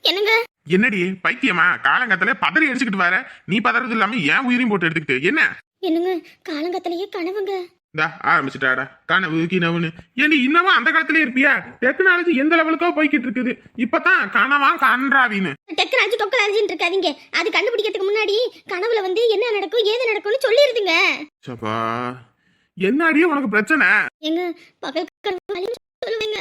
என்னங்க என்னடி பைத்தியமா காலங்கத்துல பதறி அடிச்சுக்கிட்டு வர? நீ பதறது இல்லாம ஏன் உயிரையும் போட்டு எடுத்துக்கிட்டு என்ன? என்னங்க காலங்கத்திலேயே கனவுங்க. ஆரம்பிச்சுட்டாடா கனவு கினவுன்னு. ஏன்டி இன்னமும் அந்த காலத்திலே இருப்பியா? டெக்னாலஜி எந்த லெவலுக்கோ போய்கிட்டு இருக்குது. இப்பதான் கனவா கன்றாவின்னு டெக்னாலஜி டொக்கனாலஜின்னு இருக்காதீங்க. அது கண்டுபிடிக்கிறதுக்கு முன்னாடி கனவுல என்ன நடக்கும் ஏது நடக்கும்னு சொல்லிருதுங்க. சப்பா என்னடியே உனக்கு பிரச்சனை? எங்க பகல் கனவு சொல்லுவீங்க.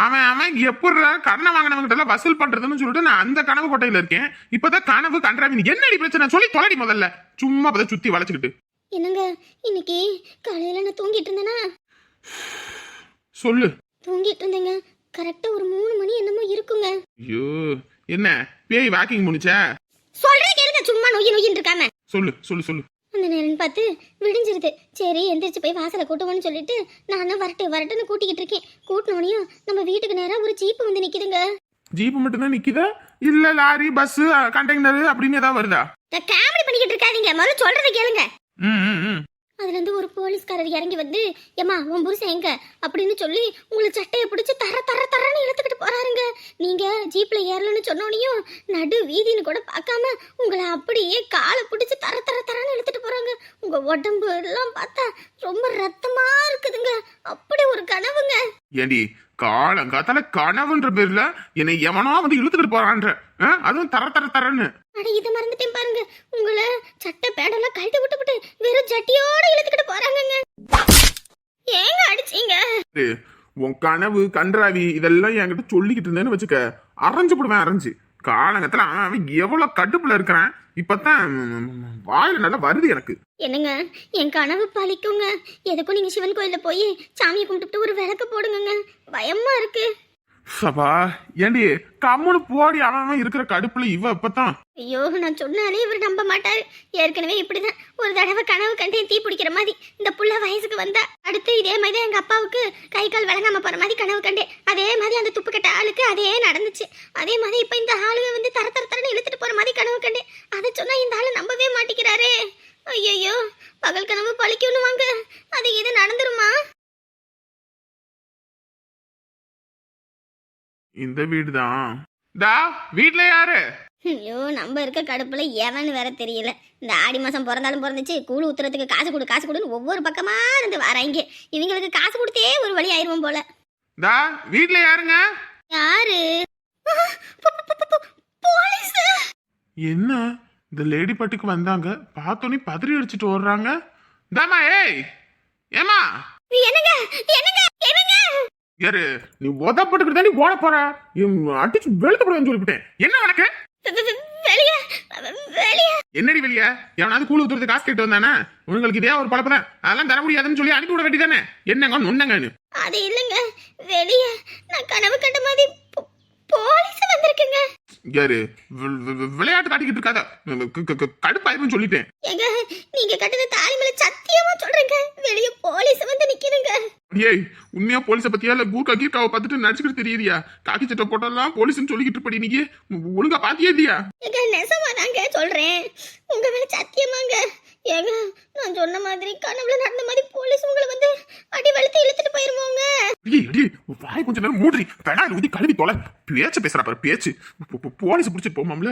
அவன் அவன் எப்படா கண்ணை வாங்கினவங்க எல்லாம் வசூல் பண்றதுன்னு சொல்லிட்டு நான் அந்த கனவு கோட்டையில இருக்கேன். இப்பதான் கனவு கன்றாவின்னு. என்னடி பிரச்சனை சொல்லி தொலைடி முதல்ல. சும்மா பத சுத்தி வளைச்சுக்கிட்டு. என்னங்க இன்னைக்கு காலையில நான் தூங்கிட்டு இருந்தேனா? சொல்லு. தூங்கிட்டு இருந்தேங்க. கரெக்டா ஒரு 3 மணி என்னமோ இருக்குங்க. ஐயோ என்ன பேய் வாக்கிங் முடிச்சா? சொல்றே கேளுங்க, சும்மா நொய்யின்னு இருக்காம. சொல்லு சொல்லு சொல்லு. அந்த நேரம் பார்த்து விடிஞ்சிருது. சரி எந்திரிச்சு போய் வாசலை கூட்டுவோன்னு சொல்லிட்டு நானும் வரட்டுன்னு கூட்டிக்கிட்டு இருக்கேன். கூட்டினோனையும் நம்ம வீட்டுக்கு நேரம் ஒரு ஜீப்பு வந்து நிக்குதுங்க. ஜீப்பு மட்டும் தான் நிக்குதா? இல்ல லாரி பஸ் கண்டெய்னர் அப்படின்னு ஏதாவது வருதா? காமெடி பண்ணிக்கிட்டு இருக்காதீங்க, முதல்ல சொல்றதை கேளுங்க. ம் அதுல இருந்து ஒரு போலீஸ்காரர் இறங்கி வந்து, ஏமா உன் புருஷன் எங்க அப்படின்னு சொல்லி உங்களை சட்டையை பிடிச்சி தரன்னு இழுத்துக்கிட்டு போறாருங்க. நீங்க ஜீப்ல ஏறலன்னு சொன்னோனையும் நடு வீதின்னு கூட பார்க்காம உங்களை அப்படியே காலை பிடிச்சி தரன்னு இழுத்துட்டு போறாங்க. உங்க உடம்பு எல்லாம் பார்த்தா ரொம்ப ரத்தமா இருக்குதுங்க. அப்படி ஒரு கனவுங்க. ஏண்டி காலங்காத்தால கனவுன்ற பேர்ல என்னை எவனோ வந்து இழுத்துக்கிட்டு போறான்ற, அதுவும் தரன்னு. அட இதை மறந்துட்டேன் பாருங்க. உங்களை சட்டை பேடெல்லாம் கழட்டி விட்டு வெறும் ஜட்டியோட இழுத்துக்கிட்டு போறாங்கங்க. ஏங்க அடிச்சீங்க? உன் கனவு கன்றாவி இதெல்லாம் என்கிட்ட சொல்லிக்கிட்டு இருந்தேன்னு வச்சுக்க, அரைஞ்சு போடுவேன் அரைஞ்சு. காலங்கத்துல அவன் எவ்வளவு கடுப்புல இருக்கிறான். இப்பதான் வாயில நல்லா வருது எனக்கு. என்னங்க என் கனவு பழிக்குங்க. எதுக்கும் நீங்க சிவன் கோயில போய் சாமியை கும்பிட்டு ஒரு விளக்கு போடுங்க. பயமா இருக்கு. சபா ஏண்டி கம்முனு போடி. அவன் இருக்கிற கடுப்புல இவ இப்பதான். ஐயோ நான் சொன்னாலே இவர் நம்ப மாட்டாரு. ஏற்கனவே இப்படிதான் ஒரு தடவை கனவு கண்டேன் தீ பிடிக்கிற மாதிரி. இந்த புள்ள வயசுக்கு வந்தா அடுத்து இதே மாதிரி எங்க அப்பாவுக்கு கை கால் வழங்காம போற மாதிரி கனவு கண்டேன். அதே மாதிரி அந்த துப்பு கட்ட ஆளுக்கு அதே நடந்துச்சு. அதே மாதிரி இப்ப இந்த ஆளுவை வந்து தரன்னு இழுத்துட்டு போற மாதிரி கனவு கண்டேன். அதை சொன்னா இந்த ஆளு நம்பவே மாட்டேங்கிறாரே. ஐயோ பகல் கனவு பழிக்கணும் வாங்க. அது இது நடந்துருமா? இந்த வீடுதான். வீட்டுல யாரு? ஐயோ நம்ம இருக்க கடுப்புல எவன்னு வேற தெரியல. இந்த ஆடி மாசம் பிறந்தாலும் பிறந்துச்சு, கூழ் ஊத்துறதுக்கு காசு கொடுன்னு ஒவ்வொரு பக்கமா இருந்து வராங்க. இவங்களுக்கு காசு கொடுத்தே ஒரு வழி ஆயிருவோம் போல. வீட்டுல யாருங்க? யாரு? போலீஸ். என்ன இந்த லேடி பட்டுக்கு வந்தாங்க, பார்த்தோன்னே பதறி அடிச்சுட்டு ஓடுறாங்க. தாமா ஏய் ஏமா என்னங்க என்னங்க என்னங்க யாரு? நீ உதப்பட்டுக்கிட்டு தான் ஓட போற. அடிச்சு வெளுத்து போடுவேன்னு சொல்லிவிட்டேன். என்ன உனக்கு? என்னடி வெளிய? எவனாவது கூழ் ஊத்துறது காசு கேட்டு வந்தானே? உங்களுக்கு இதே ஒரு பழப்பதான். அதெல்லாம் தர முடியாதுன்னு சொல்லி அனுப்பி விட வேண்டியதானே? என்னங்க நொன்னங்கன்னு? அது இல்லங்க, வெளிய நான் கனவு கண்ட மாதிரி போலீஸ் வந்திருக்குங்க. யாரு? விளையாட்டு காட்டிக்கிட்டு இருக்காத, கடுப்பாயிருன்னு சொல்லிட்டேன். ஏங்க நீங்க கட்டின தாலி மேல சத்தியமா சொல்றேங்க, வெளிய போலீஸ் வந்து நிக்குதுங்க. ஏய் உண்மையா போலீஸை பத்தியா இல்ல கூர்க்கா கீர்க்காவை பார்த்துட்டு நடிச்சுக்கிட்டு தெரியுறியா? காக்கி சட்டை போட்டெல்லாம் போலீஸ்ன்னு சொல்லிக்கிட்டு இருப்படி. நீங்க ஒழுங்கா பாத்தியே இல்லையா? ஏங்க நெசமாதாங்க சொல்றேன், உங்க மேல சத்தியமாங்க. ஏங்க நான் சொன்ன மாதிரி கனவுல நடந்த மாதிரி போலீஸ் உங்களை வந்து அடி வெளுத்து இழுத்துட்டு போயிருவாங்க. வாய் கொஞ்ச நேரம் மூடி பெடாயில ஊதி கழுவி தொலை. பேச்சு பேசுற பாரு பேச்சு. போலீஸ் பிடிச்சிட்டு போமாம்ல,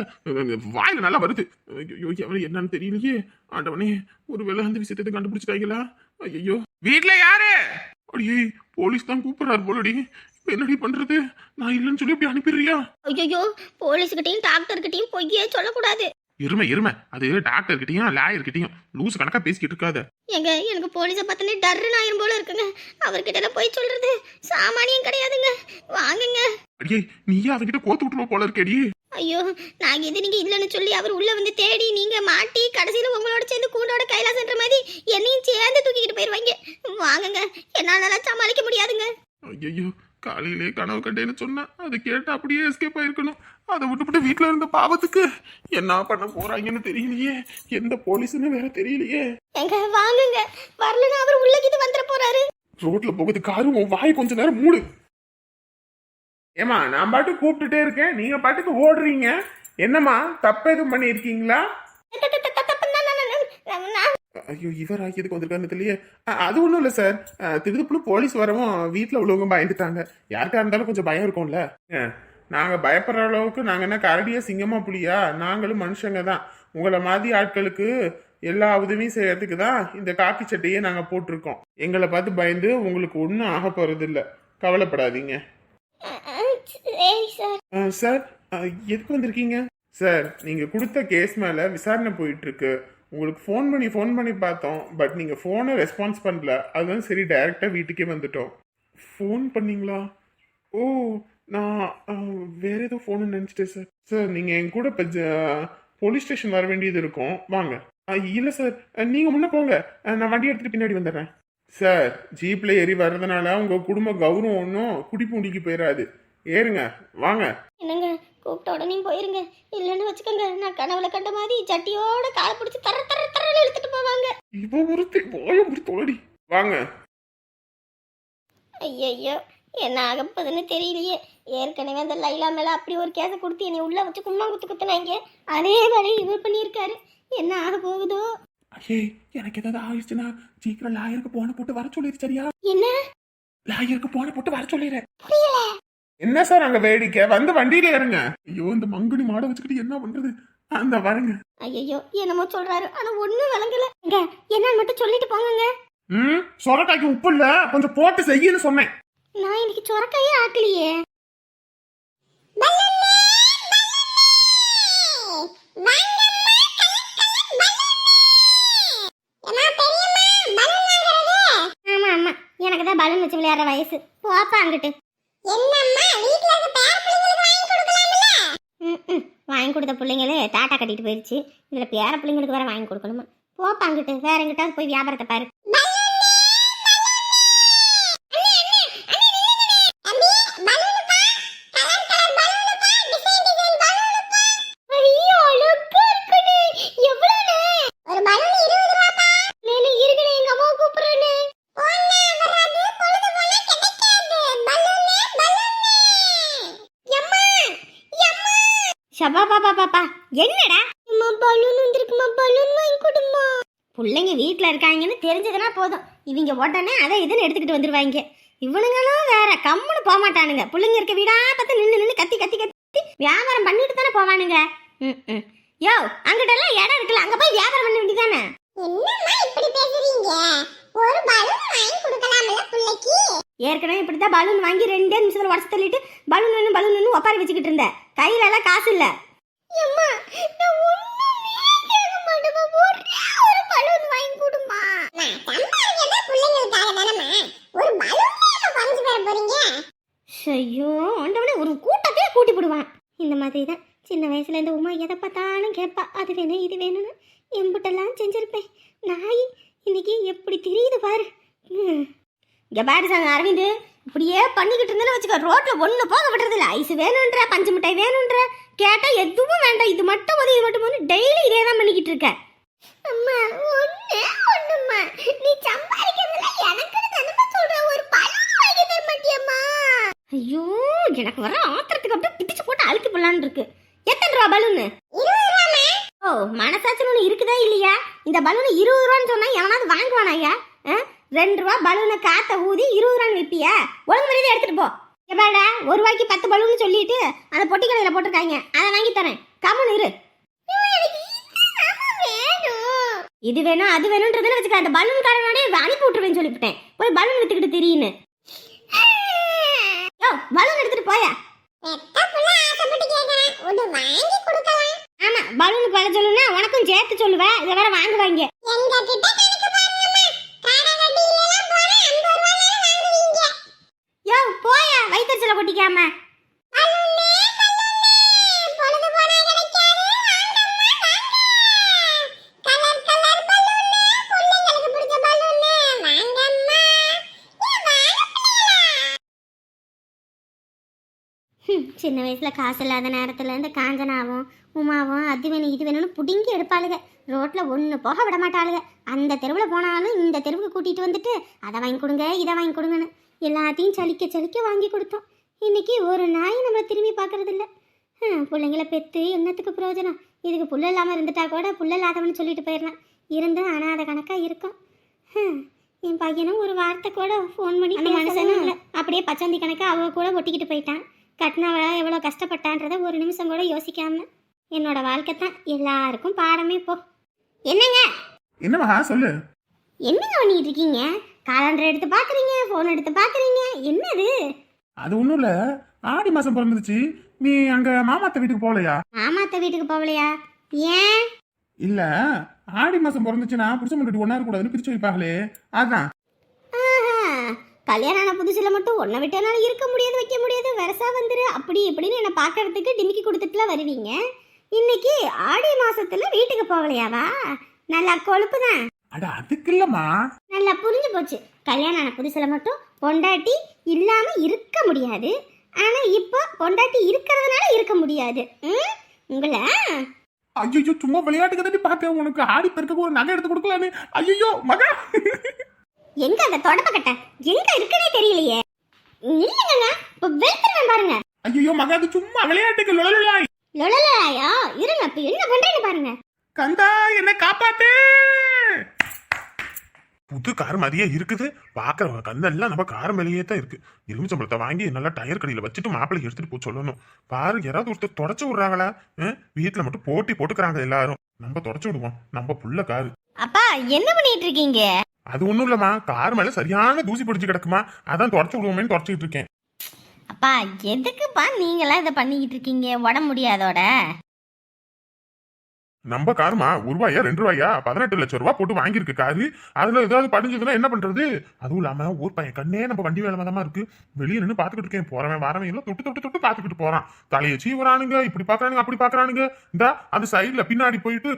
வாயில நல்லா வருது. ஐயோ என்னன்னு தெரியலையே. ஆண்டவனே ஒருவேளை அந்த விஷயத்தை கண்டுபிடிச்சிட்டாங்களா? ஐயோ வீட்டுல யாரு? அடியே போலீஸ் தான் கூப்பிடுறாரு போலடி. இப்ப என்னடி பண்றது? நான் இல்லைன்னு சொல்லி அப்படி அனுப்பிடுறியா? ஐயோ போலீஸ்கிட்டையும் டாக்டர் கிட்டையும் பொய்யே சொல்லக்கூடாது. இருமை அது டாக்டர் கிட்டையும் லாயர் கிட்டையும் லூஸ் கணக்கா பேசிக்கிட்டு இருக்காத. ஏங்க எனக்கு போலீஸை பார்த்தனே டர்ன்னு ஆயிரும் போல இருக்குங்க. அவர்கிட்ட போய் சொல்றது சாமானியம் கிடையாதுங்க. வாங்குங்க. அடியே நீயே அவகிட்ட கோத்து விட்டுருவ போல இருக்கேடி. ஐயோ நான் இது நீங்க இல்லைன்னு சொல்லி அவர் உள்ள வந்து தேடி நீங்க மாட்டி கடைசியில உங்களோட சேர்ந்து கூண்டோட கைலாசன்ற மாதிரி என்னையும் சேர்ந்து தூக்கிக்கிட்டு போயிருவாங்க. வாங்குங்க, என்னால சமாளிக்க முடியாதுங்க. ஐயோ காலையிலே கனவு கண்டேன்னு சொன்னா அது கேட்டு அப்படியே எஸ்கேப் ஆயிருக்கணும். அதை விட்டுவிட்டு வீட்டுல இருந்த பாவத்துக்கு என்ன பண்ண போறாங்கன்னு தெரியலையே. எந்த போலீஸ்ன்னு வேற தெரியலையே. எங்க வாங்குங்க, வரலன்னா அவர் உள்ளக்கிட்டு வந்துட போறாரு. ரோட்ல போகுது காரு, உன் வாய் கொஞ்ச நேரம் மூடு. ஏமா நான் பாட்டு கூப்பிட்டுட்டே இருக்கேன், நீங்க பாட்டுக்கு ஓடுறீங்க. என்னம்மா தப்பு எதுவும் பண்ணி இருக்கீங்களா? ஐயோ இவர் ஆக்கியதுக்கு வந்திருக்காருன்னு தெரியல. அது ஒன்றும் இல்லை சார், திருதுப்புல போலீஸ் வரவும் வீட்டில் உள்ளவங்க பயந்துட்டாங்க. யாருக்கா இருந்தாலும் கொஞ்சம் பயம் இருக்கும்ல. நாங்க பயப்படுற அளவுக்கு நாங்க என்ன கரடியா சிங்கமா புலியா? நாங்களும் மனுஷங்க தான். உங்களை மாதிரி ஆட்களுக்கு எல்லா உதவியும் செய்யறதுக்கு தான் இந்த காக்கி சட்டையே நாங்க போட்டிருக்கோம். எங்களை பார்த்து பயந்து உங்களுக்கு ஒன்றும் ஆக போறது இல்ல, கவலைப்படாதீங்க. சரி சார். சார், எதுக்கு வந்திருக்கீங்க? சார், நீங்க கொடுத்த கேஸ் மேல விசாரணை போயிட்டு இருக்கு. உங்களுக்கு ஃபோன் பண்ணி பார்த்தோம், பட் நீங்க ஃபோனை ரெஸ்பான்ஸ் பண்ணல. அதுதான் சரி டைரக்டா வீட்டுக்கே வந்துட்டோம். ஃபோன் பண்ணீங்களா? ஓ, நான் வேற ஏதோ ஃபோன் நினைச்சிட்டேன் சார். சார், நீங்க என் கூட இப்போ போலீஸ் ஸ்டேஷன் வர வேண்டியது இருக்கும், வாங்க. இல்ல சார், நீங்க முன்ன போங்க, நான் வண்டி எடுத்துட்டு பின்னாடி வந்துடுறேன். சார், ஜீப்ல ஏறி வர்றதுனால உங்க குடும்ப கௌரவம் ஒன்றும் குடிப்பூண்டிக்கு போயிடாது. ஏறுங்க, வாங்க. என்னங்க, கூப்பிட்ட உடனே போயிருங்க. இல்லைன்னு வச்சுக்கோங்க, நான் கனவுல கண்ட மாதிரி சட்டியோட காலை பிடிச்சி தர தர தரன்னு இழுத்துட்டு போவாங்க. இவ ஒருத்தி வாய முடி தோழடி. வாங்க. ஐயோ, என்ன ஆகப்போதுன்னு தெரியலையே. ஏற்கனவே அந்த லைலா மேல அப்படி ஒரு கேஸை கொடுத்து என்னை உள்ள வச்சு கும்மா குத்துனாங்க. அதே மாதிரி இவர் பண்ணியிருக்காரு. என்ன ஆக போகுதோ? ஐயே, எனக்கு ஏதாவது ஆயிடுச்சுன்னா சீக்கிரம் லாயருக்கு போன போட்டு வர சொல்லிடு, சரியா? என்ன? லாயருக்கு போன போட்டு வர சொல்லிடு. புரியல. என்ன சார் அங்க வேடிக்கை? வந்து வண்டியில ஏறுங்க. ஐயோ, இந்த மங்குனி மாட வச்சுக்கிட்டு என்ன பண்றது? அந்த வரங்க. ஐயோ, என்னமோ சொல்றாரு, ஆனா ஒண்ணும் விளங்கல. என்னன்னு மட்டும் சொல்லிட்டு போங்க. சொரக்காய்க்கு உப்பு இல்ல, கொஞ்சம் போட்டு செய்யன்னு சொன்னேன். நான் இன்னைக்கு சொரக்காயே ஆக்கலையே. ஆமா ஆமா, எனக்கு தான் பலூன் வச்சு விளையாடுற வயசு. போப்பா அங்கிட்டு. வாங்கி கொடுத்த பிள்ளைங்களே டாட்டா கட்டிட்டு போயிருச்சு. இதுல பேர பிள்ளைங்களுக்கு வேற வாங்கி கொடுக்கணுமா? போப்பா அங்கிட்டு, வேற எங்கிட்டாவது போய் வியாபாரத்தை பாரு. பாப்பா, என்னடா பலூன் வந்திருக்குமா? பலூன் வாங்கி கொடுமா. பிள்ளைங்க வீட்டுல இருக்காங்கன்னு தெரிஞ்சதுன்னா போதும், இவங்க உடனே அதை இதுன்னு எடுத்துக்கிட்டு வந்துருவாங்க. இவனுங்களும் வேற கம்முன்னு போக மாட்டானுங்க. பிள்ளைங்க இருக்க வீடா பார்த்து நின்று கத்தி கத்தி கத்தி வியாபாரம் பண்ணிட்டு தானே போவானுங்க. யோ, அங்கிட்டெல்லாம் இடம் இருக்குல்ல, அங்க போய் வியாபாரம் பண்ண வேண்டியதானே. ஏற்கனவே இப்படித்தான் பலூன் வாங்கி 2 நிமிஷத்துல உடச்சு தள்ளிட்டு பலூன் வேணும் ஒப்பாரி வச்சுக்கிட்டு இருந்த. கையில எல்லாம் காசு இல்ல. ஐயோ ஆண்டவனே, ஒரு கூட்டத்தையே கூட்டி போடுவான். இந்த மாதிரி தான் சின்ன வயசுல இந்த உமா எதை பார்த்தாலும் கேட்பா, அது வேணும் இது வேணும்னு. எம்பிட்டெல்லாம் செஞ்சிருப்பேன். நாய் இன்னைக்கு எப்படி தெரியுது பாரு. இங்க பாரு சாங்க அரவிந்த், இப்படியே பண்ணிக்கிட்டு இருந்தேன்னு வச்சுக்க, ரோட்ல ஒண்ணு போக விடுறது இல்ல. ஐஸ் வேணும்ன்ற, பஞ்சு மிட்டாய் வேணும்ன்ற, கேட்டா எதுவும் வேண்டாம், இது மட்டும் போது இது மட்டும் போது டெய்லி இதே தான் பண்ணிக்கிட்டு இருக்க. அம்மா ஒண்ணுமா, நீ சம்பாதிக்கிறதுல எனக்கு தானமா சொல்ற, ஒரு பலூன் வாங்கி தர மாட்டியம்மா? ஐயோ, எனக்கு வர ஆத்திரத்துக்கு அப்படியே பிடிச்சு போட்டு அழுத்தி போடலான்னு இருக்கு. எத்தனை ரூபா பலூன்? 20 ரூபாமா? ஓ, மனசாட்சி ஒன்று இருக்குதா இல்லையா? இந்த பலூன் 20 ரூபான்னு சொன்னா எவனாவது வாங்குவானாயா? 2 ரூபா பலூனை காத்த ஊதி 20 ரூபான்னு விற்பியா? ஒழுங்கு மரியாதை எடுத்துட்டு போ. எப்பாடா, 1 ரூபாய்க்கு 10 பலூன்னு சொல்லிட்டு அந்த பொட்டி கடையில் போட்டிருக்காங்க, அதை வாங்கி தரேன், கம்முன்னு இரு. இது வேணும் அது வேணும்ன்றதுன்னு வச்சுக்க, அந்த பலூன் காரனோட அனுப்பி விட்டுருவேன்னு சொல்லிவிட்டேன். போய் பலூன் வித்துக்கிட்டு தெரியுன்னு. பலூன் எடுத்துட்டு போயா. ஆமா, பலூனுக்கு வர சொல்லுன்னா உனக்கும் சேர்த்து சொல்லுவேன். இதை வேற வாங்குவாங்க. யோ போயா, வயிற்றுல கொட்டிக்காம. சின்ன வயசுல காசு இல்லாத நேரத்துல இந்த காஞ்சனாவும் உமாவும் அது வேணும் இது வேணும்னு புடுங்கி எடுப்பாளுங்க. ரோட்ல ஒன்று போக விட மாட்டாளுங்க. அந்த தெருவில் போனாலும் இந்த தெருவுக்கு கூட்டிட்டு வந்துட்டு அதை வாங்கி கொடுங்க இதை வாங்கி கொடுங்கன்னு எல்லாத்தையும் சலிக்க சலிக்க வாங்கி கொடுத்தோம். இன்னைக்கு ஒரு நாய் நம்மளை திரும்பி பார்க்கறது இல்லை. பிள்ளைங்கள பெற்று என்னத்துக்கு பிரயோஜனம்? இதுக்கு புள்ள இல்லாமல் இருந்துட்டா கூட புள்ள இல்லாதவன்னு சொல்லிட்டு போயிடலாம். இருந்து அனாத கணக்காக இருக்கும். என் பையனும் ஒரு வார்த்தை கூட ஃபோன் பண்ணி அந்த மனுஷனும் இல்லை, அப்படியே பச்சந்தி கணக்காக அவ கூட ஒட்டிக்கிட்டு போயிட்டான். கட்டினவ எவ்வளோ கஷ்டப்பட்டான்றதை ஒரு நிமிஷம் கூட யோசிக்காம என்னோட வாழ்க்கை தான் எல்லாருக்கும் பாடமே போ. என்னங்க என்ன மகா சொல்லு. என்னங்க பண்ணிட்டு இருக்கீங்க? காலண்டர் எடுத்து பாக்குறீங்க, போன் எடுத்து பாக்குறீங்க, என்னது? அது ஒண்ணும் இல்ல, ஆடி மாசம் பிறந்துருச்சு. நீ அங்க மாமாத்த வீட்டுக்கு போகலையா? மாமாத்த வீட்டுக்கு போகலையா? ஏன்? இல்ல, ஆடி மாசம் பிறந்துச்சுன்னா புருஷன் முன்னாடி ஒன்னா இருக்கக்கூடாதுன்னு பிரிச்சு வைப்பாங்களே, அதான். ஆஹா, கல்யாணம் ஆன புதுசுல மட்டும் ஒன்றை விட்டு என்னால் இருக்க முடியாது, வைக்க முடியாது, வரசா வந்துரு அப்படி இப்படின்னு என்னை பார்க்கறதுக்கு டிமிக்கி கொடுத்துட்டுலாம் வருவீங்க. இன்னைக்கு ஆடி மாசத்துல வீட்டுக்கு போகலையாவா? நல்லா கொழுப்பு தான். அட அதுக்கு இல்லம்மா, நல்லா புரிஞ்சு போச்சு. கல்யாணம் ஆன புதுசுல மட்டும் பொண்டாட்டி இல்லாம இருக்க முடியாது, ஆனா இப்போ பொண்டாட்டி இருக்கிறதுனால இருக்க முடியாது. உங்களை ஐயோ சும்மா விளையாட்டுக்கு தாண்டி பார்த்தேன். உனக்கு ஆடி பெருக்க ஒரு நகை எடுத்து கொடுக்கலான்னு. ஐயோ மகா, எங்க அந்த தொடப்ப கட்ட எங்க இருக்குன்னே தெரியலையே. இல்லைங்க, இப்போ வெளுத்துறேன் பாருங்க. ஐயோ மகா, அது சும்மா விளையாட்டுக்கு லொலலாய். லொலலாயா? இருங்க, இப்ப என்ன பண்றேன்னு பாருங்க. கந்தா என்ன காப்பாத்து. புது கார் மாதிரியே இருக்குது பாக்குறவங்க கந்தெல்லாம் நம்ம கார் மேலேயே தான் இருக்கு. எலுமிச்சம்பழத்தை வாங்கி நல்லா டயர் கடையில வச்சுட்டு மாப்பிள்ளைக்கு எடுத்துட்டு போய் சொல்லணும். பாரு, யாராவது ஒருத்தர் தொடச்சு விடுறாங்களா? வீட்டுல மட்டும் போட்டி போட்டுக்கிறாங்க எல்லாரும். நம்ம தொடச்சு விடுவோம், நம்ம புள்ள காரு. அப்பா என்ன பண்ணிட்டு இருக்கீங்க? அது ஒண்ணும் இல்லம்மா, கார் மேல சரியான தூசி பிடிச்சு கிடக்குமா, அதான் தொடச்சு விடுவோமேன்னு தொடச்சிட்டு இருக்கேன். அப்பா எதுக்குப்பா நீங்களாம் இதை பண்ணிக்கிட்டு இருக்கீங்க உடம்பு முடியாதோட? நம்ம காருமா, ₹1 ₹2 18 லட்சம் ரூபாய் போட்டு வாங்கியிருக்கு காரு. அதுல ஏதாவது படிஞ்சதுன்னா என்ன பண்றது? அதுவும் இல்லாம ஊர் பையன் கண்ணே நம்ம வண்டி வேலை தான் இருக்கு. வெளியே நின்று பாத்துக்கிட்டு இருக்கேன். போறவன் வரவன் எல்லாம் தொட்டு தொட்டு தொட்டு பாத்துக்கிட்டு போறான். தலையை சீவரானுங்க, இப்படி பாக்குறானுங்க, அப்படி பாக்குறானுங்க. இந்த அந்த சைட்ல பின்னாடி போயிட்டு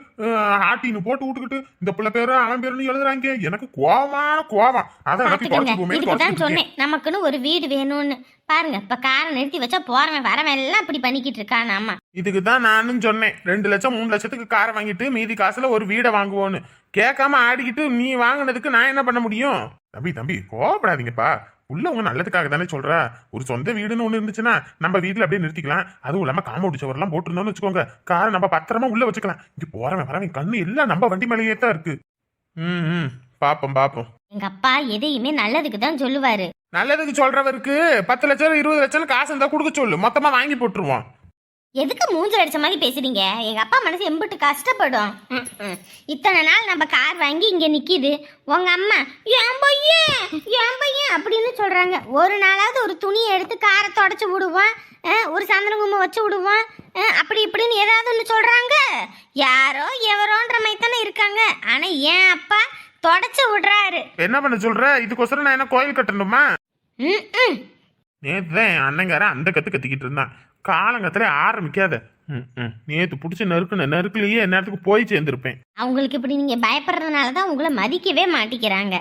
ஆட்டின்னு போட்டு விட்டுக்கிட்டு இந்த பிள்ளை பேரு அவன் பேருன்னு எழுதுறாங்க. எனக்கு கோவமான கோவம். அதான் சொன்னேன், நமக்குன்னு ஒரு வீடு வேணும்னு. பாருங்க, இப்ப காரை நிறுத்தி வச்சா போறவன் வரவன் எல்லாம் இப்படி பண்ணிக்கிட்டு இருக்கான். ஆமா, இதுக்குதான் நானும் சொன்னேன் 2 லட்சம் 3 லட்சத்துக்கு காரை வாங்கிட்டு மீதி காசுல ஒரு வீடை வாங்குவோன்னு. கேட்காம ஆடிக்கிட்டு நீ வாங்கினதுக்கு நான் என்ன பண்ண முடியும்? தம்பி கோவப்படாதீங்கப்பா. உள்ள உங்க நல்லதுக்காக தானே சொல்ற. ஒரு சொந்த வீடுன்னு ஒண்ணு இருந்துச்சுன்னா நம்ம வீட்டுல அப்படியே நிறுத்திக்கலாம். அதுவும் இல்லாம காம்பவுண்ட் சுவர் எல்லாம் போட்டுருந்தோம்னு வச்சுக்கோங்க, காரை நம்ம பத்திரமா உள்ள வச்சுக்கலாம். இங்க போறவன் வரவன் கண்ணு எல்லாம் நம்ம வண்டி மேலேயே தான் இருக்கு. பாப்போம். எங்க அப்பா எதையுமே நல்லதுக்கு தான் சொல்லுவாரு. நல்லதுக்கு சொல்றவருக்கு 10 லட்சம் 20 லட்சம் காசு இருந்தா கொடுக்க சொல்லு, மொத்தமா வாங்கி போட்டுருவோம். எதுக்கு மூஞ்சல் அடிச்ச மாதிரி பேசுறீங்க? எங்க அப்பா மனசு எம்பிட்டு கஷ்டப்படும். இத்தனை நாள் நம்ம கார் வாங்கி இங்க நிக்கிது. உங்க அம்மா என் பையன் அப்படின்னு சொல்றாங்க. ஒரு நாளாவது ஒரு துணியை எடுத்து காரை தொடச்சு விடுவான், ஒரு சந்தன கும்பம் வச்சு விடுவான், அப்படி இப்படின்னு ஏதாவது ஒன்று சொல்றாங்க. யாரோ எவரோன்ற மாதிரி தானே இருக்காங்க. ஆனா என் அப்பா தொடச்சு விடுறாரு. என்ன பண்ண சொல்ற? இதுக்கோசரம் நான் என்ன கோயில் கட்டணுமா? நேத்துதான் என் அண்ணங்காரன் அந்த கத்திக்கிட்டு இருந்தான். காலங்கத்திலே ஆரம்பிக்காத. நேத்து புடிச்ச நெருக்குலயே நேரத்துக்கு போய் சேர்ந்திருப்பேன். அவங்களுக்கு இப்படி நீங்க பயப்படுறதுனாலதான் உங்களை மதிக்கவே மாட்டிக்கிறாங்க.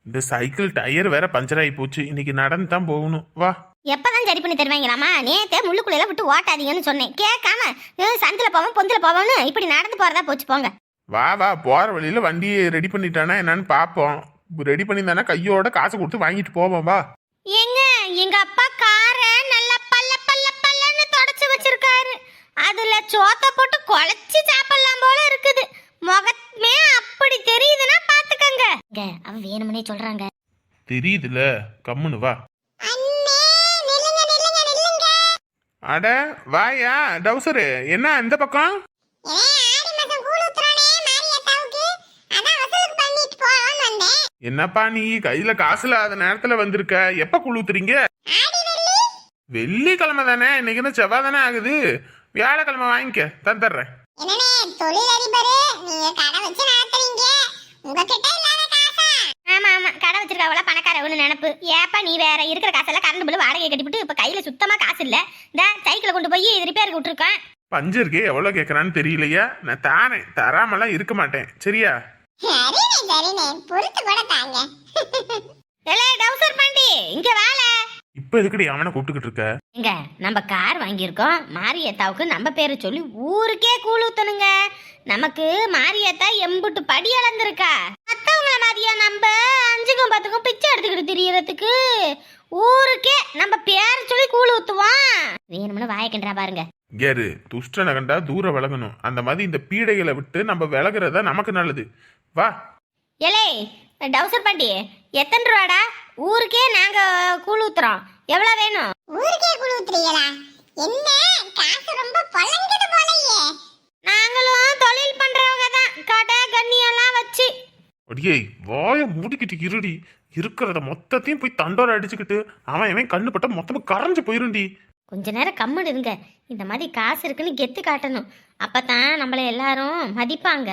இந்த சைக்கிள் டயர் வேற பஞ்சர் ஆகி போச்சு. இன்னைக்கு நடந்து தான் போகணும். வா. எப்பதான் சரி பண்ணி தருவாங்களாமா? நேத்தே முள்ளுக்குள்ள விட்டு ஓட்டாதீங்கன்னு சொன்னேன், கேட்காம சந்தில போவோம் பொந்தில போவோம்னு இப்படி நடந்து போறதா போச்சு. போங்க. வா போற வழியில வண்டியை ரெடி பண்ணிட்டானா என்னன்னு பாப்போம். ரெடி பண்ணியிருந்தானா கையோட காசு கொடுத்து வாங்கிட்டு போவோம். வா. எங்க அப்பா காரை நல்லா பல்லன்னு தொடச்சு வச்சிருக்காரு. அதுல சோத்த போட்டு குழச்சி சாப்பிடலாம் போல இருக்குது. முகமே அப்படி தெரியுதுன்னா பாத்துக்கங்க. அவ வேணும்னே சொல்றாங்க. தெரியுதுல, கம்முன்னு வா. அட வாயா டவுசரு, என்ன இந்த பக்கம்? என்னப்பா நீ கையில காசு இல்லாத நேரத்துல வந்திருக்க? எப்ப குழுத்துறீங்க? வெள்ளிக்கிழமை தானே, இன்னைக்கு என்ன செவ்வாய் தானே ஆகுது. வியாழக்கிழமை வாங்கிக்க, தந்துடுறேன். ஆமா கடை வச்சிருக்காவள பணக்காரவன்னு நினைப்பு. ஏப்பா நீ வேற இருக்கிற காசெல்லாம் கரண்ட் பில்லு வாடகை கட்டிவிட்டு இப்ப கையில சுத்தமா காசு இல்ல. இந்த சைக்கிளை கொண்டு போய் இது ரிப்பேருக்கு விட்டுருக்கேன். பஞ்சருக்கு எவ்வளவு கேட்கறான்னு தெரியலையா? நான் தானே தராமலாம் இருக்க மாட்டேன், சரியா? இங்க வேலை இப்ப எதுக்கடி அவனை கூப்பிட்டுக்கிட்டு இருக்க? இங்க நம்ம கார் வாங்கியிருக்கோம். மாரியத்தாவுக்கு நம்ம பேரை சொல்லி ஊருக்கே கூழ் ஊத்தணுங்க. நமக்கு மாரியத்தா எம்புட்டு படி அளந்திருக்கா. மத்தவங்கள மாதிரியா நம்ம 5க்கும் 10க்கும் பிச்சை எடுத்துக்கிட்டு தெரியறதுக்கு ஊருக்கே நம்ம பேரை சொல்லி கூழ் ஊத்துவோம். வேணும்னு வாயக்கின்றா பாருங்க. கேரு துஷ்டனை கண்டா தூரம் விலகணும். அந்த மாதிரி இந்த பீடைகளை விட்டு நம்ம விலகுறதா நமக்கு நல்லது. வா. ஏலே டவுசர் பாண்டி, எத்தனை ரூபாடா? ஊருக்கே நாங்க கூழ் ஊத்துறோம். எவ்வளவு வேணும்? ஊருக்கே குழு ஊத்துறீங்களா? என்ன காசு ரொம்ப பொழங்குது போலயே. நாங்களும் தொழில் பண்றவங்க தான், கடை கண்ணியெல்லாம் வச்சு. அடியே வாய மூடிக்கிட்டு இருடி. இருக்கிறத மொத்தத்தையும் போய் தண்டோர அடிச்சுக்கிட்டு அவன் கண்ணு பட்ட மொத்தமா கரைஞ்சு போயிருண்டி. கொஞ்ச நேரம் கம்முன்னு இருங்க. இந்த மாதிரி காசு இருக்குன்னு கெத்து காட்டணும். அப்பதான் நம்மள எல்லாரும் மதிப்பாங்க.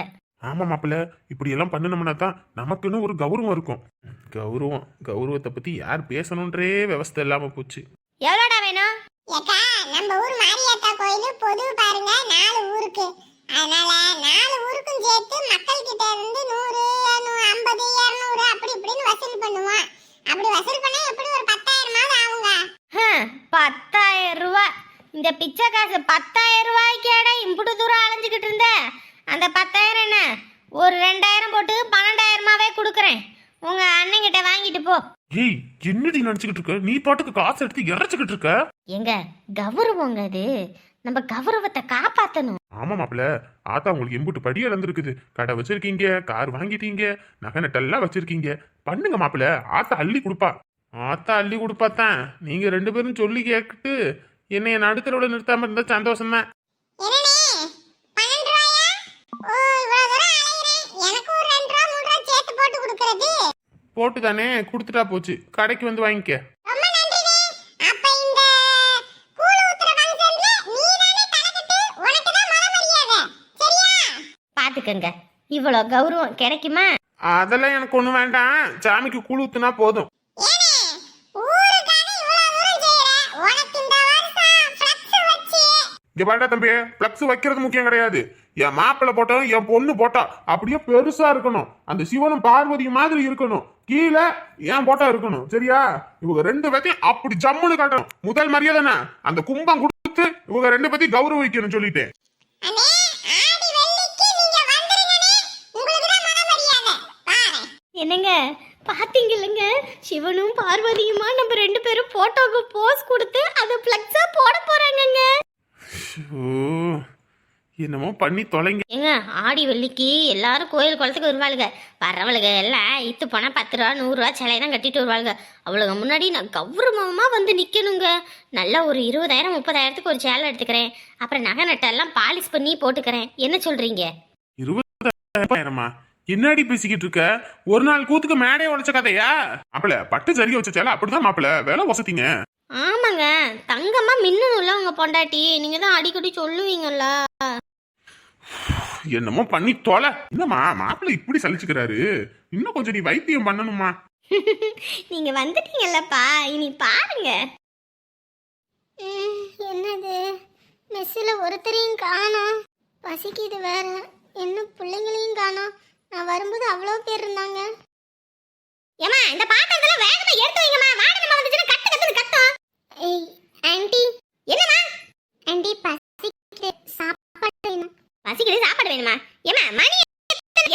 ஆமா மாப்பிள்ள, இப்படி எல்லாம் பண்ணணும்னா தான் நமக்குன்னு ஒரு கௌரவம் இருக்கும். கௌரவத்தை பத்தி யார் பேசணுன்றே விவஸ்தை இல்லாம போச்சு. எவ்வளோடா வேணும்? ஏக்கா, நம்ம ஊர் மாரியாத்தா கோயில் பொது பாருங்க, 4 ஊருக்கு. அதனால 4 ஊருக்கும் சேர்த்து மக்கள் கிட்ட இருந்து 100, 50, 200 அப்படி இப்படின்னு வசூல் பண்ணுவோம். அப்படி வசூல் பண்ணா எப்படி ஒரு 10,000 ஆகுங்க. 10,000 ரூபாய். இந்த பிச்சை காசு 10,000 ரூபாய்க்கேடா இம்புட்டு தூரம் அலைஞ்சுக்கிட்டு இருந்த. அந்த 10,000 என்ன, ஒரு 2,000 போட்டு 12,000மாவே கொடுக்குறேன். உங்க அண்ணங்கிட்ட வாங்கிட்டு போ. ஏய், என்னடி நினைச்சுக்கிட்டு இருக்க? நீ பாட்டுக்கு காசு எடுத்து இறைச்சுக்கிட்டு இருக்க. எங்க கௌரவங்க அது, நம்ம கௌரவத்தை காப்பாத்தணும். ஆமா மாப்பிள்ள, ஆத்தா உங்களுக்கு எம்புட்டு படி இழந்திருக்குது. கடை வச்சிருக்கீங்க, கார் வாங்கிட்டீங்க, நகை நட்டெல்லாம் வச்சிருக்கீங்க. பண்ணுங்க மாப்பிள்ள, ஆத்தா அள்ளி கொடுப்பா. ஆத்தா அள்ளி கொடுப்பாத்தான். நீங்க 2 பேரும் சொல்லி கேட்டு என்னைய நடுத்தரோட நிறுத்தாம இருந்தா சந்தோஷம் தான். என்னனே 12 ரூபாயா? ஓ, இவ்வளவு தூரம் அலையறேன். எனக்கு ஒரு 2 ரூபா 3 ரூபா சேர்த்து போட்டு கொடுக்கிறது. போட்டு தானே கொடுத்துட்டா போச்சு. கடைக்கு வந்து வாங்கிக்க. ரொம்ப நன்றினே. அப்ப இந்த கூழ் ஊத்துற ஃபங்க்ஷன்ல நீதானே தலைக்கட்டு, உனக்கு தான் மரியாதை. சரியா? பாத்துக்கங்க, இவ்வளோ கௌரவம் கிடைக்குமா? அதெல்லாம் எனக்கு ஒண்ணு வேண்டாம். சாமிக்கு கூழ் ஊத்துனா போதும். ஏனே ஊருக்கான இவ்வளவு தூரம் செய்யற, உனக்கு இந்த வருஷம் ஃப்ளக்ஸ் வச்சு. இங்க பாட்டா தம்பி, பிளக்ஸ் வைக்கிறது முக்கியம் கிடையாது. என் மாப்பிள்ள போட்டா, என் பொண்ணு போட்டா அப்படியே பெருசா இருக்கணும். அந்த சிவனும் பார்வதியும் மாதிரி இருக்கணும். கீழே என் போட்டா இருக்கணும். சரியா? இவங்க 2 பேத்தையும் அப்படி ஜம்முன்னு காட்டணும். முதல் மரியாதை அந்த கும்பம் கொடுத்து இவங்க 2 பேத்தையும் கௌரவிக்கணும் சொல்லிட்டேன். அண்ணே, ஆடி வெள்ளிக்கு நீங்க வந்துருங்கனே. உங்களுக்கு தான் மரியாதை. பாரு. என்னங்க பாத்தீங்கல்லங்க, சிவனும் பார்வதியுமா நம்ம 2 பேரும் போட்டோக்கு போஸ் கொடுத்து அதை பிளக்ஸா போட போறாங்கங்க. என்னமோ பண்ணி தொலைங்க. ஏங்க, ஆடி வெள்ளிக்கு எல்லாரும் கோயில் குளத்துக்கு வருவாளுங்க. வரவளுங்க எல்லாம் இத்து போனால் 10 ரூபா 100 ரூபா சிலை தான் கட்டிட்டு வருவாளுங்க. அவளுங்க முன்னாடி நான் கௌரவமாக வந்து நிற்கணுங்க. நல்லா ஒரு 20,000 30,000க்கு ஒரு சேலை எடுத்துக்கிறேன். அப்புறம் நகை நட்டெல்லாம் பாலிஷ் பண்ணி போட்டுக்கிறேன். என்ன சொல்றீங்க? 20,000மா? என்னடி பேசிக்கிட்டு இருக்க? ஒரு நாள் கூத்துக்கு மேடையை உடைச்ச கதையா? மாப்பிள்ள, பட்டு ஜரிகை வச்ச சேலை அப்படிதான் மாப்பிள்ள வேலை வசதிங்க. ஆமாங்க, தங்கமா மின்னணும்ல உங்க பொண்டாட்டி. நீங்க தான் அடிக்கடி சொல்லுவீங்கல்ல. என்னமோ பண்ணி தொலை. என்னம்மா மாப்பிள்ள இப்படி சலிச்சுக்கிறாரு? இன்னும் கொஞ்சம் நீ வைத்தியம் பண்ணணுமா? நீங்க வந்துட்டீங்கல்லப்பா, இனி பாருங்க. என்னது, மெஸ்ஸில் ஒருத்தரையும் காணோம். பசிக்குது வேற. என்ன பிள்ளைங்களையும் காணோம். நான் வரும்போது அவ்வளோ பேர் இருந்தாங்க. ஏமா, இந்த பாத்திரத்தெல்லாம் வேகமா எடுத்து வைங்கம்மா. வாடகை நம்ம வந்துச்சுன்னா கத்து கத்துன்னு கத்தும். ஏய் ஆண்டி. என்னம்மா? ஆண்டி பசிக்குது, சாப்பாடு வேணும். பசிக்குது, சாப்பாடு வேணுமா? ஏமா, மணி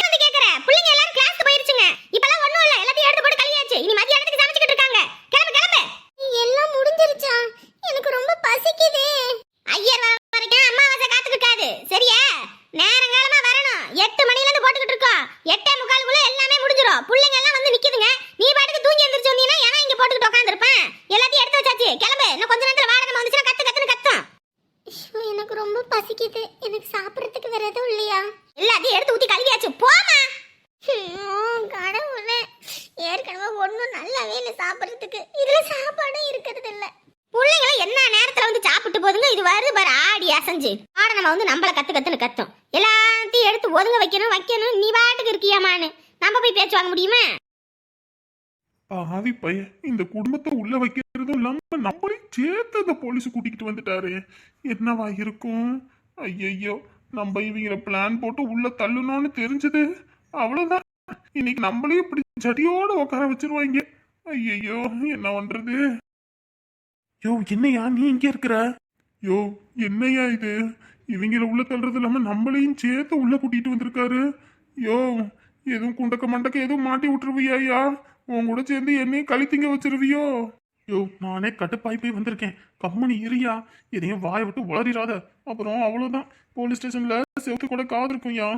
வந்து கேக்குற. பிள்ளைங்க எல்லாரும் கிளாஸ்க்கு போயிருச்சுங்க. இப்பலாம் ஒண்ணும் இல்ல, எல்லாத்தையும் எடுத்து போட்டு கழுவியாச்சு. இனி மதியானத்துக்கு சமைச்சிட்டு இருக்காங்க. கிளம்பு கிளம்பு. எல்லாம் முடிஞ்சிருச்சா? எனக்கு ரொம்ப பசிக்குது. ஐயர் வர வரைக்கும் அம்மாவாசை காத்துட்டு இருக்காது. சரியா? நேரங்காலமா வரணும். 8 மணில இருந்து போட்டுக்கிட்டு இருக்கோம். 8:45க்குள்ள எல்லாமே முடிஞ்சிரும். பிள்ளைங்க எல்லாம் வந்து நிக்குதுங்க. நீ பாட்டுக்கு தூங்கி எந்திரிச்சு வந்தீங்கன்னா எவன் இங்க போட்டுக்கிட்டு உட்காந்துருப்பேன். எல்லாத்தையும் எடுத்து வச்சாச்சு. கிளம்பு. இன்னும் கொஞ்ச நேரத்துல வாடகை வந்துச்சுன்னா கத்து கத்துன்னு கத்தும். எனக்கு ரொம்ப பசிக்குது. எனக்கு சாப்பிடறதுக்கு வேற எதுவும் இல்லையா? எல்லாத்தையும் எடுத்து ஊத்தி கழுவியாச்சு. போமா. கடவுளே, ஏற்கனவே ஒன்றும் நல்லாவே இல்லை சாப்பிட்றதுக்கு. இதுல சாப்பாடும் இருக்கிறது இல்லை. பிள்ளைங்களும் என்ன நேரத்துல வந்து சாப்பிட்டு போதுங்க. இது வருது பாரு ஆடி அசைஞ்சு. ஆட நம்ம வந்து நம்மள கத்து கத்துன்னு கத்தும். எல்லாத்தையும் எடுத்து ஒதுங்க வைக்கணும். நீ பாட்டுக்கு இருக்கியாமான்னு நம்ம போய் பேச்சு வாங்க முடியுமா? பாவி பையன், இந்த குடும்பத்தை உள்ள வைக்கிறதும் இல்லாம நம்மளையும் சேர்த்து அந்த போலீஸ் கூட்டிக்கிட்டு வந்துட்டாரு. என்னவா இருக்கும்? ஐயையோ, நம்ம இவங்கள பிளான் போட்டு உள்ள தள்ளணும்னு தெரிஞ்சது அவ்வளவுதான். இன்னைக்கு நம்மளையும் இப்படி ஜடியோட உட்கார வச்சிருவாங்க. ஐயையோ, என்ன பண்றது? யோ, என்னையா நீ இங்க இருக்கிற? யோ, என்னையா இது? இவங்கள உள்ள தள்ளுறது இல்லாம நம்மளையும் சேர்த்து உள்ள கூட்டிட்டு வந்திருக்காரு. யோ, எதுவும் குண்டக்க மண்டக்க எதுவும் மாட்டி விட்டுருவியா? உன் கூட சேர்ந்து என்னையும் கழித்திங்க வச்சிருவியோ? யோ, நானே கட்டுப்பாய் போய் வந்திருக்கேன். கம்மனி இரியா, எதையும் வாயை விட்டு உளறிடாத. அப்புறம் அவ்வளவுதான், போலீஸ் ஸ்டேஷன்ல செவத்து கூட காது இருக்கும்யா.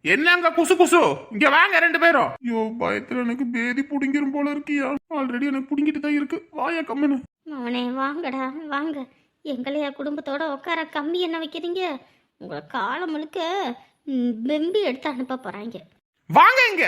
என்னங்க குசு குசு இங்க வாங்க 2 பேரும். ஐயோ பயத்துல எனக்கு பேதி புடிங்கிரும் போல இருக்கியா. ஆல்ரெடி எனக்கு புடிங்கிட்டு தான் இருக்கு. வாயா கம்முன்னு. அவனே வாங்கடா வாங்க. எங்களையா குடும்பத்தோட உட்கார கம்பி என்ன வைக்கிறீங்க? உங்களை காலம் முழுக்க வெம்பி எடுத்து அனுப்ப போறாங்க. வாங்க இங்க.